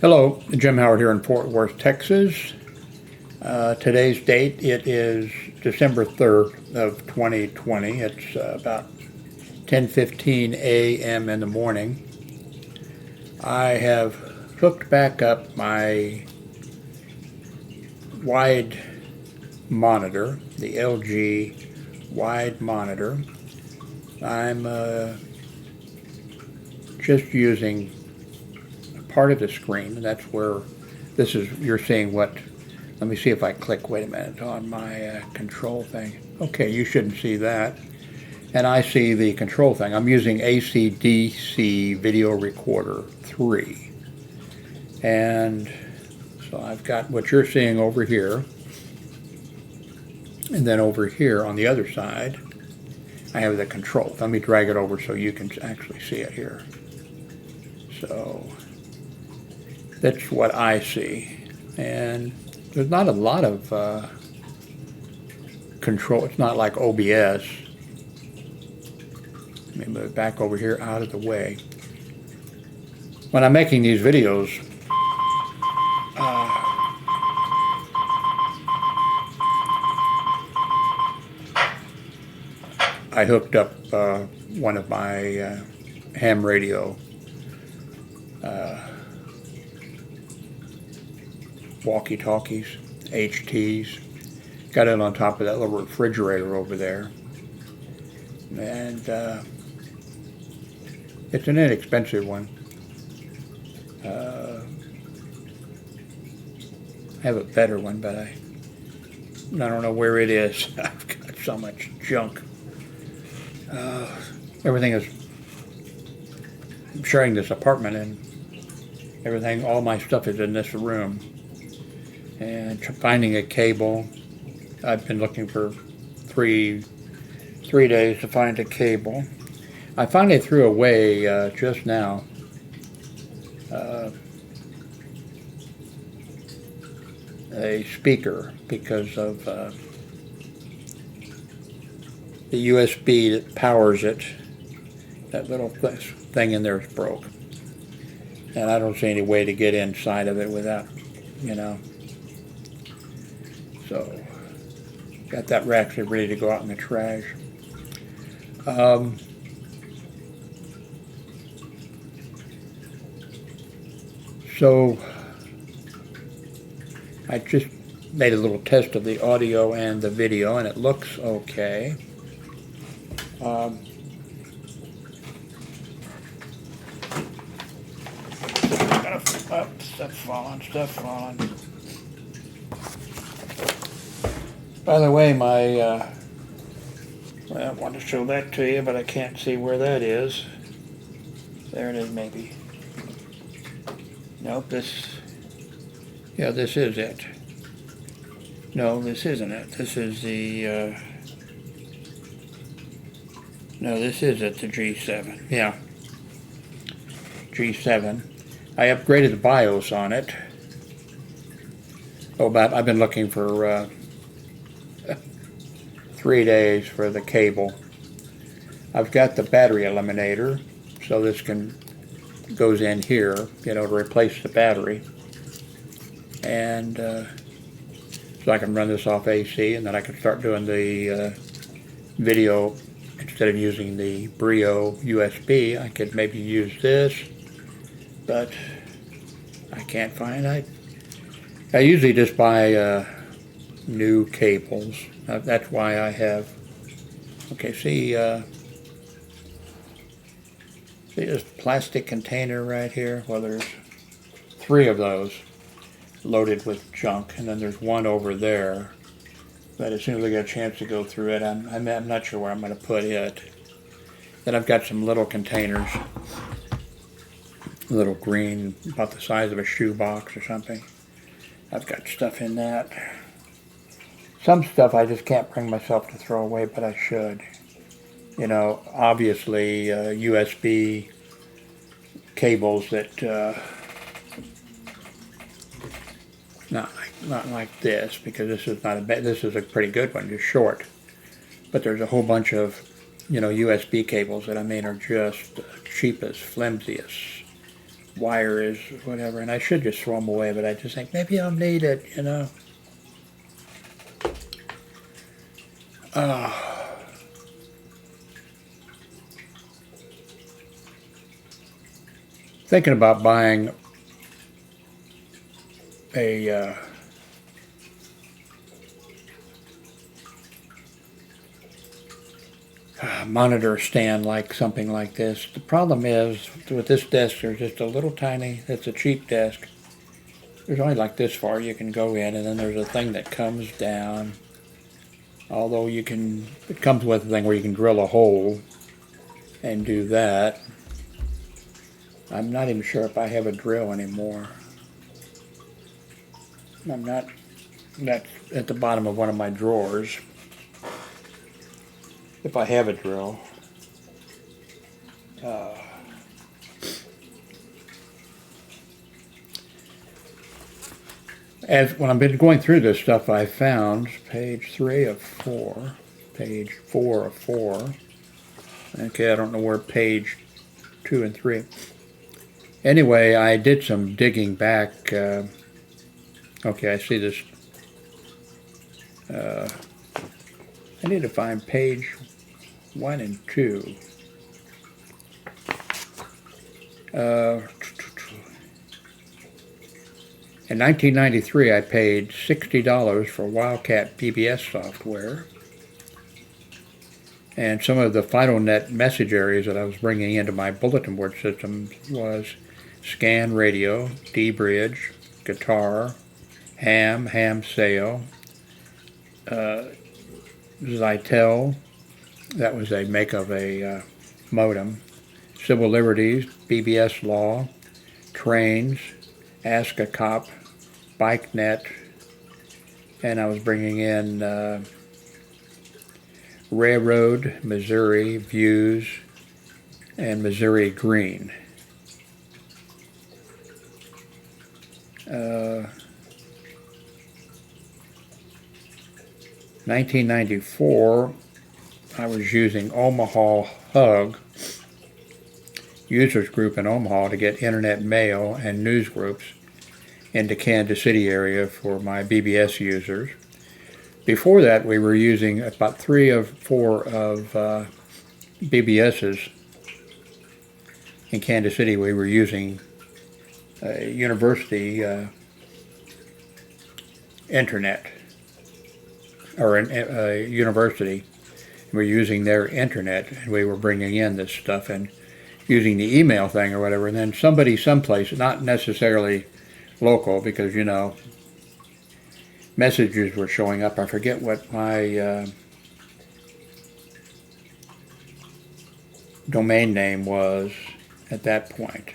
Hello, Jim Howard here in Fort Worth, Texas. Today's date, it is December 3rd of 2020. It's about 10:15 a.m. in the morning. I have hooked back up my wide monitor, the LG wide monitor. I'm just using part of the screen. That's where this is. You're seeing what. Let me see if I click. Wait a minute on my control thing. Okay, you shouldn't see that. And I see the control thing. I'm using ACDSee Video Recorder 3. And so I've got what you're seeing over here. And then over here on the other side, I have the control. Let me drag it over so you can actually see it here. So that's what I see. And there's not a lot of control. It's not like OBS. Let me move back over here out of the way. When I'm making these videos, I hooked up one of my ham radio walkie-talkies, HTs. Got it on top of that little refrigerator over there. And it's an inexpensive one. I have a better one, but I don't know where it is. I've got so much junk. Everything is, I'm sharing this apartment, and everything, all my stuff is in this room. And finding a cable, I've been looking for three days to find a cable. I finally threw away just now a speaker because of the USB that powers it. That little thing in there is broke, and I don't see any way to get inside of it without, So, got that actually ready to go out in the trash. So, I just made a little test of the audio and the video, and it looks okay. Stuff falling. By the way, I want to show that to you, but I can't see where that is. There it is, maybe. Nope, this is it. No, this isn't it. This is the, no, this is it, the G7. Yeah, G7. I upgraded the BIOS on it. Oh, but I've been looking for 3 days for the cable. I've got the battery eliminator, so this goes in here, to replace the battery. And so I can run this off AC, and then I can start doing the video. Instead of using the Brio USB, I could maybe use this, but I can't find it. I usually just buy new cables. That's why I have, okay, see this plastic container right here? Well, there's 3 of those loaded with junk, and then there's one over there that as soon as I get a chance to go through it, I'm not sure where I'm going to put it. Then I've got some little containers, little green, about the size of a shoebox or something. I've got stuff in that. Some stuff I just can't bring myself to throw away, but I should. Obviously USB cables that, not like this, because this is this is a pretty good one, just short. But there's a whole bunch of, USB cables that are just cheap as flimsiest. wire is, whatever, and I should just throw them away, but I just think maybe I'll need it, you know. Thinking about buying a monitor stand, like something like this. The problem is with this desk, there's just a little tiny, it's a cheap desk. There's only like this far you can go in, and then there's a thing that comes down. Although you can, it comes with a thing where you can drill a hole and do that. I'm not even sure if I have a drill anymore. I'm not, that's at the bottom of one of my drawers. If I have a drill. As when I've been going through this stuff, I found page 3 of 4, page 4 of 4. Okay, I don't know where page 2 and 3. Anyway, I did some digging back. Okay, I see this. I need to find page 1 and 2. In 1993, I paid $60 for Wildcat PBS software. And some of the FidoNet message areas that I was bringing into my bulletin board system was Scan Radio, D-Bridge, Guitar, Ham Sale, Zytel, that was a make of a modem, Civil Liberties, BBS Law, Trains, Ask a Cop, BikeNet, and I was bringing in Railroad, Missouri, Views, and Missouri Green. 1994, I was using Omaha Hug users group in Omaha to get internet mail and news groups into Kansas City area for my BBS users. Before that, we were using about 3 or 4 of BBSs in Kansas City. We were using university internet, or a university. We were using their internet, and we were bringing in this stuff and using the email thing or whatever. And then somebody someplace, not necessarily local, because, you know, messages were showing up. I forget what my domain name was at that point.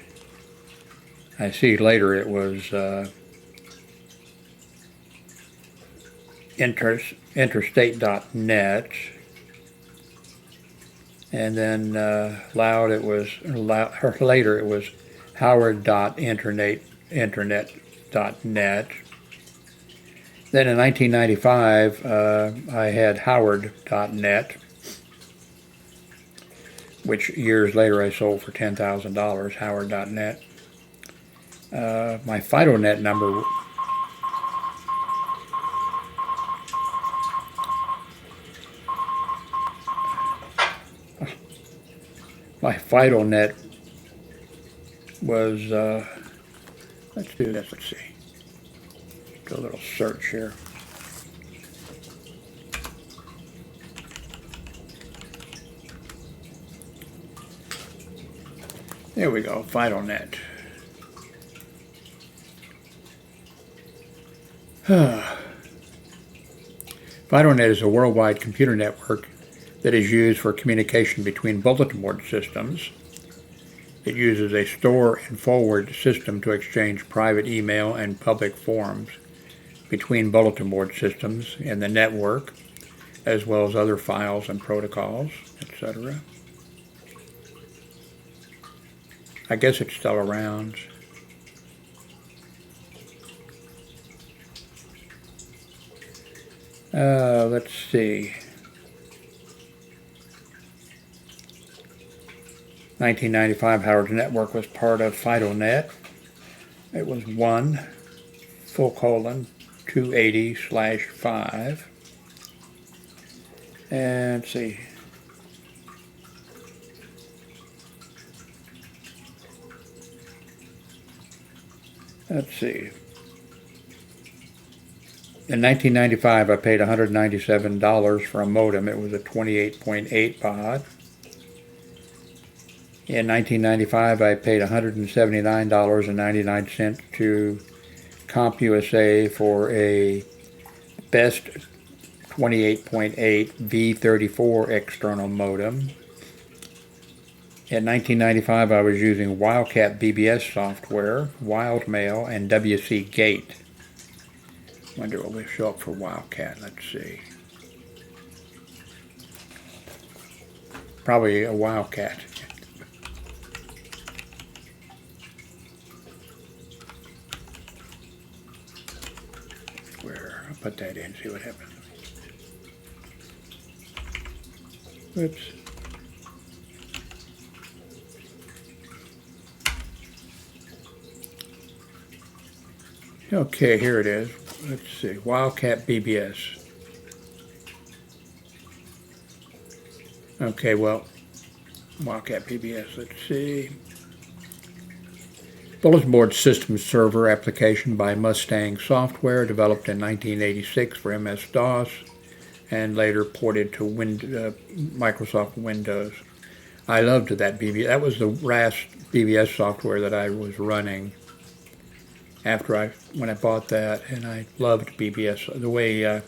I see later it was interstate.net, and then later it was howard.internet.net. Then in 1995, I had howard.net, which years later I sold for $10,000, howard.net. My FidoNet number, was, let's do this, let's see. Do a little search here. There we go, FidoNet. FidoNet is a worldwide computer network that is used for communication between bulletin board systems. It uses a store and forward system to exchange private email and public forums between bulletin board systems in the network, as well as other files and protocols, etc. I guess it's still around. Let's see. 1995, Howard's network was part of FidoNet. It was 1:280/5. And let's see. Let's see. In 1995, I paid $197 for a modem. It was a 28.8 baud. In 1995, I paid $179.99 to CompUSA for a best 28.8 V34 external modem. In 1995, I was using Wildcat BBS software, Wildmail, and WC Gate. Wonder what will show up for Wildcat. Let's see. Probably a Wildcat. Where? I'll put that in, see what happens. Oops. Okay, here it is. Let's see, Wildcat BBS. Okay, well, Wildcat BBS, let's see. Bulletin board system server application by Mustang Software, developed in 1986 for MS-DOS, and later ported to Microsoft Windows. I loved that BBS. That was the last BBS software that I was running when I bought that, and I loved BBS. The way the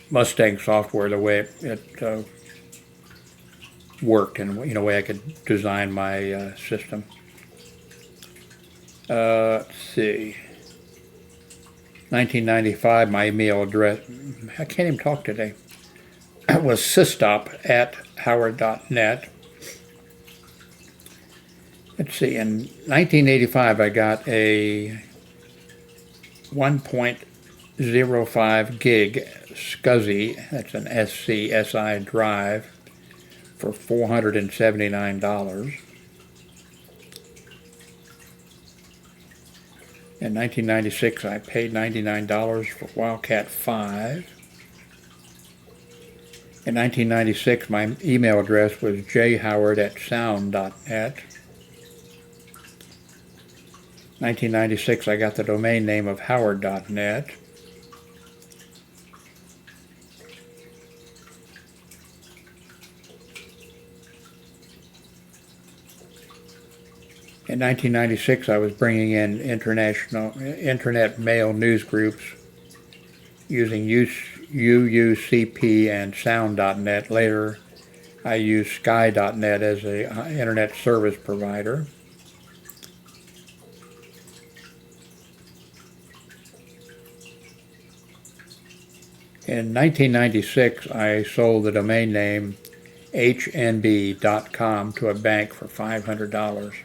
Mustang software, the way it worked, and the way I could design my system. Let's see. 1995, my email address, I can't even talk today, was systop@howard.net. Let's see, in 1985, I got a 1.05 gig SCSI, that's an SCSI drive, for $479. In 1996, I paid $99 for Wildcat 5. In 1996, my email address was jhoward@sound.net. 1996, I got the domain name of howard.net. In 1996, I was bringing in internet mail news groups using UUCP and sound.net. Later, I used sky.net as an internet service provider. In 1996, I sold the domain name hnb.com to a bank for $500.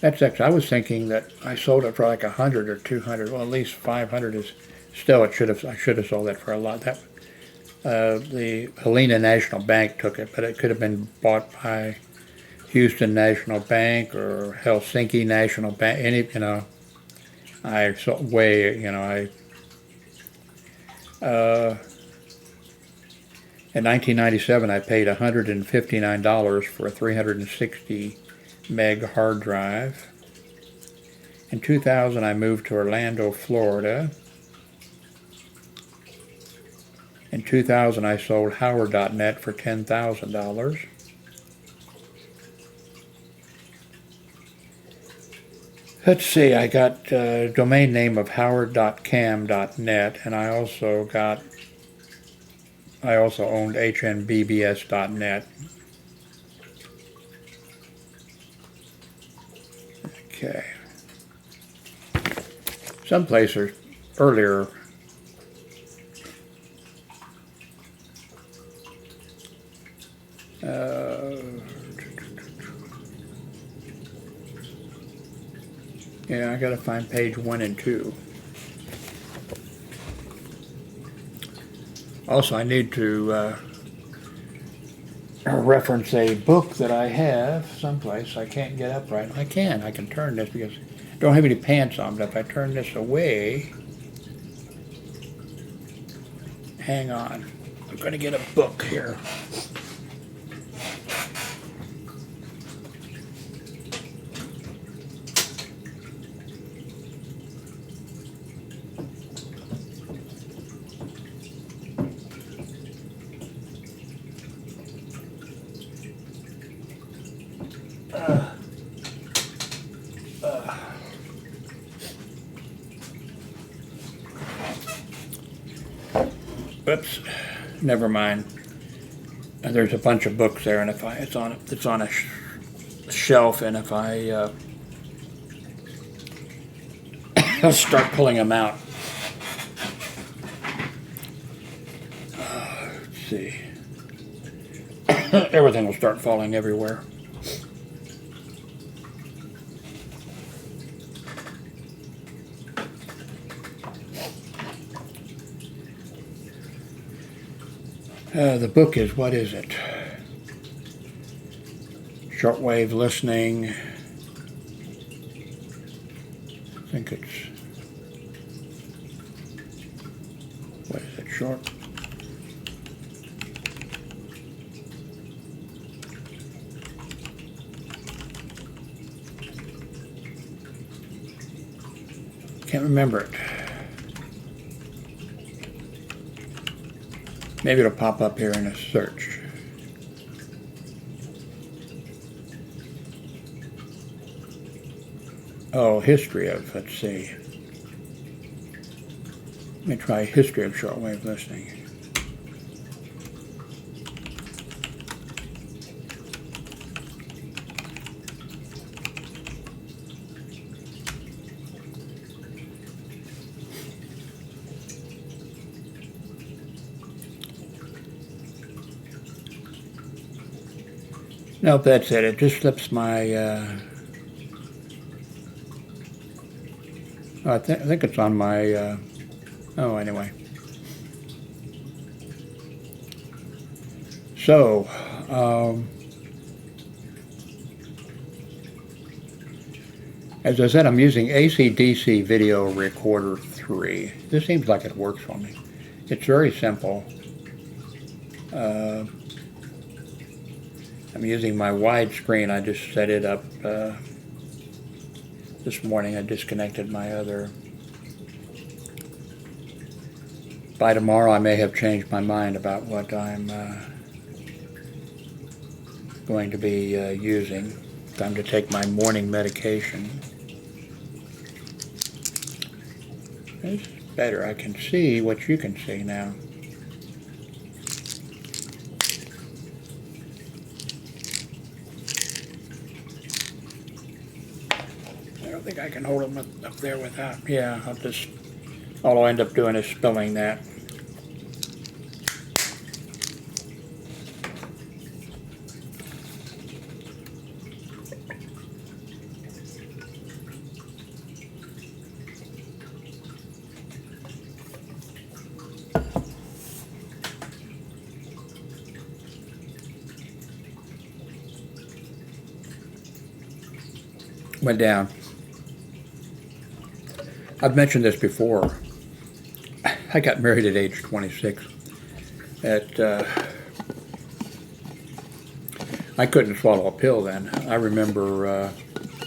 That's actually, I was thinking that I sold it for like 100 or 200. Well, at least 500 is still. I should have sold that for a lot. The Helena National Bank took it, but it could have been bought by Houston National Bank or Helsinki National Bank. In 1997, I paid $159 for a 360 meg hard drive. In 2000, I moved to Orlando, Florida. In 2000, I sold Howard.net for $10,000. Let's see, I got a domain name of howard.cam.net, and I also owned hnbbs.net. Okay. Some places earlier yeah, I gotta find page 1 and 2. Also, I need to reference a book that I have someplace. I can't get up right now. I can turn this because I don't have any pants on, but if I turn this away, hang on, I'm going to get a book here. Oops, never mind. There's a bunch of books there, and if it's on a shelf, and if I start pulling them out, let's see, everything will start falling everywhere. The book is, what is it? Shortwave listening. I think it's, what is it, short? Can't remember it. Maybe it'll pop up here in a search. Oh, history of, let's see. Let me try history of shortwave listening. Nope, that's it. It just slips my, I think it's on my, oh, anyway. So, as I said, I'm using ACDSee Video Recorder 3. This seems like it works for me. It's very simple. I'm using my widescreen. I just set it up this morning. I disconnected my other. By tomorrow I may have changed my mind about what I'm going to be using. Time to take my morning medication. This is better. I can see what you can see now. I don't think I can hold them up there without, yeah, all I'll end up doing is spilling that. Went down. I've mentioned this before. I got married at age 26. I couldn't swallow a pill then. I remember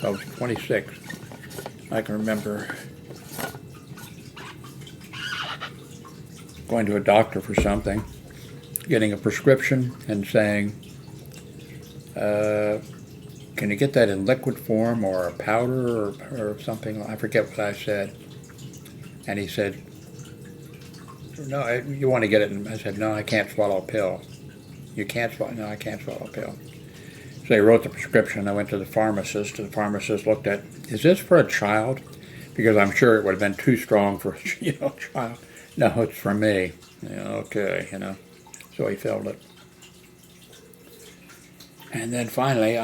I was 26. I can remember going to a doctor for something, getting a prescription and saying, can you get that in liquid form or a powder or something? I forget what I said. And he said, no, you want to get it in, I said, no, I can't swallow a pill. You can't swallow, no, I can't swallow a pill. So he wrote the prescription. I went to the pharmacist, and the pharmacist looked at, is this for a child? Because I'm sure it would have been too strong for a child. No, it's for me. Yeah, okay, So he filled it. And then finally,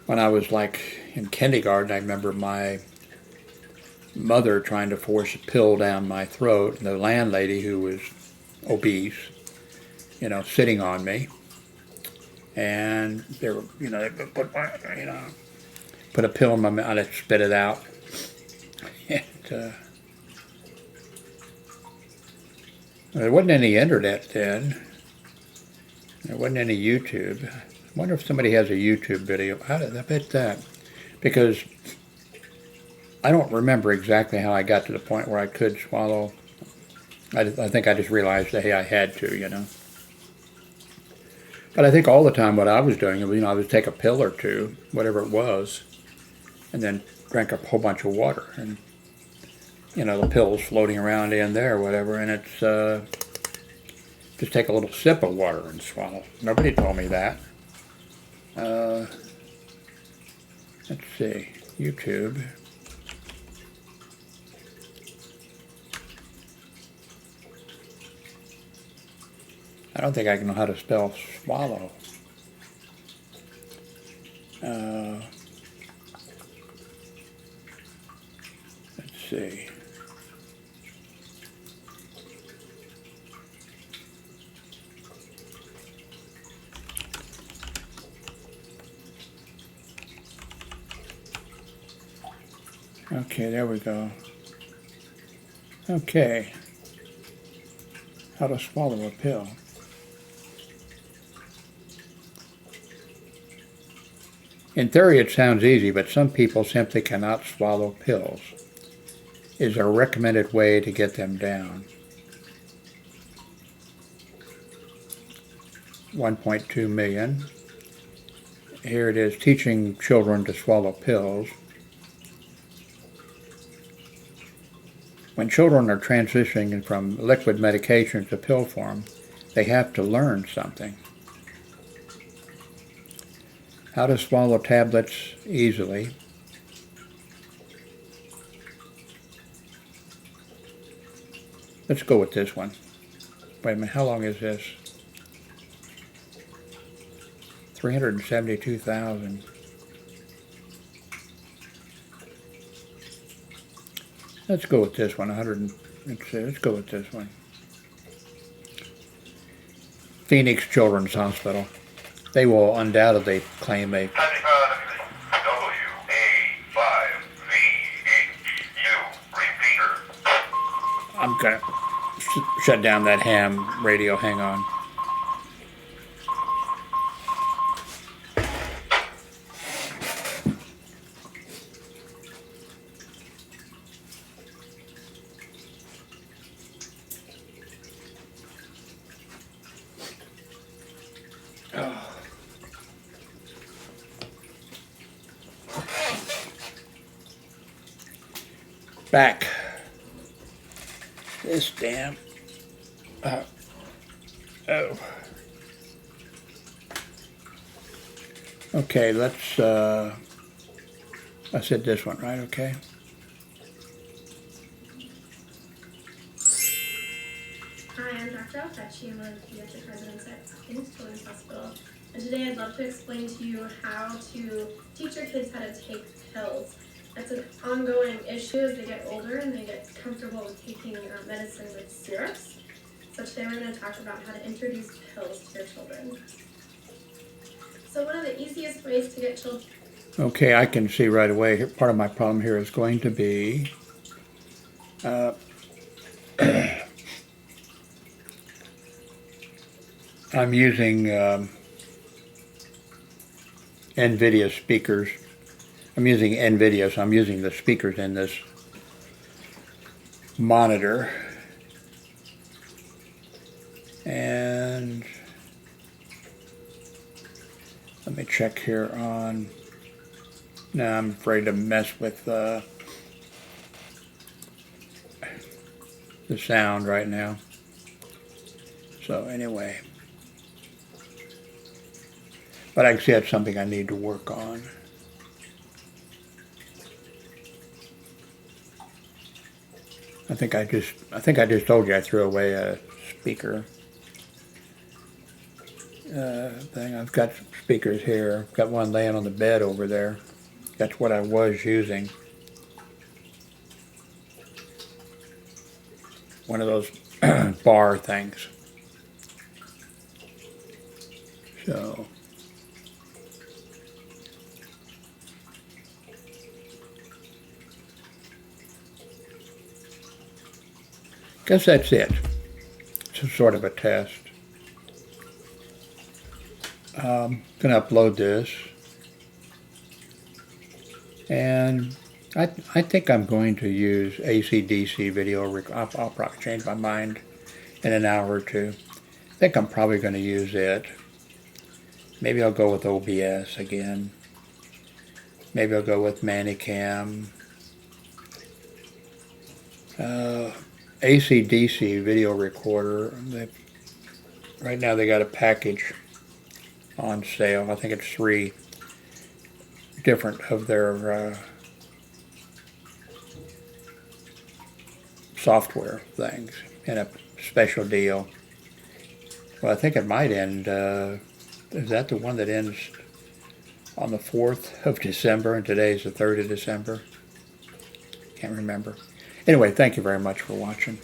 when I was like in kindergarten, I remember my mother trying to force a pill down my throat, and the landlady, who was obese, you know, sitting on me. And they were, you know, they put a pill in my mouth, I'd spit it out. And there wasn't any internet then. There wasn't any YouTube. I wonder if somebody has a YouTube video. How did I bet that? Because I don't remember exactly how I got to the point where I could swallow. I think I just realized that, hey, I had to, you know. But I think all the time what I was doing, you know, I would take a pill or two, whatever it was, and then drank a whole bunch of water. And, you know, the pill's floating around in there or whatever, and it's, just take a little sip of water and swallow. Nobody told me that. Let's see, YouTube. I don't think I know how to spell swallow. Let's see. Okay, there we go. Okay. How to swallow a pill. In theory, it sounds easy, but some people simply cannot swallow pills. Is there a recommended way to get them down? 1.2 million. Here it is, teaching children to swallow pills. When children are transitioning from liquid medication to pill form, they have to learn something. How to swallow tablets easily. Let's go with this one. Wait a minute, how long is this? 372,000. Let's go with this one. 100. Let's go with this one. Phoenix Children's Hospital. They will undoubtedly claim a. I'm gonna shut down that ham radio. Hang on. Back. This damn. Oh. Okay, let's. I said this one, right? Okay. Hi, I'm Dr. Alfecci. I'm one of the pediatric residents at Phoenix Children's Hospital. And today I'd love to explain to you how to teach your kids how to take pills. It's an ongoing issue as they get older and they get comfortable with taking medicine with syrups. So today we're going to talk about how to introduce pills to your children. So one of the easiest ways to get children... Okay, I can see right away, part of my problem here is going to be I'm using NVIDIA speakers. I'm using NVIDIA, so I'm using the speakers in this monitor. And let me check here on, no, I'm afraid to mess with the sound right now. So anyway, but I can see that's something I need to work on. I think I just told you I threw away a speaker thing. I've got speakers here. I've got one laying on the bed over there. That's what I was using. One of those bar things. So, guess that's it. It's a sort of a test. I'm going to upload this. And I think I'm going to use ACDSee Video Recorder. I'll probably change my mind in an hour or two. I think I'm probably going to use it. Maybe I'll go with OBS again. Maybe I'll go with Manicam. ACDSee Video Recorder. Right now they got a package on sale. I think it's 3 different of their software things in a special deal. Well, I think it might end, is that the one that ends on the 4th of December, and today's the 3rd of December? Can't remember. Anyway, thank you very much for watching.